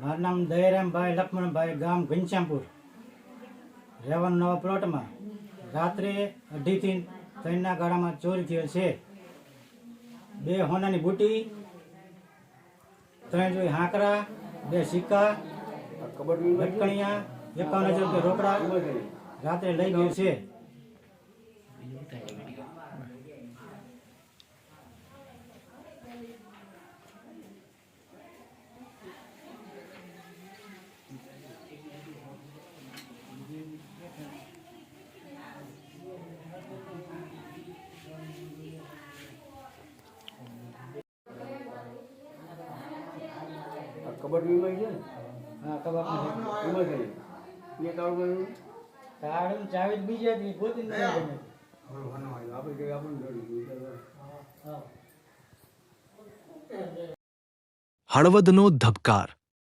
મારું નામ દયારામભાઈ લક્ષ્મણભાઈ, ગામ ઘનશ્યામપુર, રહેવાનું નવા પ્લોટમાં. રાત્રે 2:30 થી 3 ના ગાળામાં ચોરી થયેલ છે. 2 હોનાની બુટી, 3 જોઈ હાંકરા, 2 સિક્કા, લટકણિયા, 51,000 રૂપિયા રોકડા રાત્રે લઈ ગયું છે. કબડ વીમાઈ છે ને? હા, કબાબ વીમાઈ છે. એ તાળું તાળું ચાવી બીજી હતી, ગોતીને લઈ ગઈ. હળવદનો ધબકાર,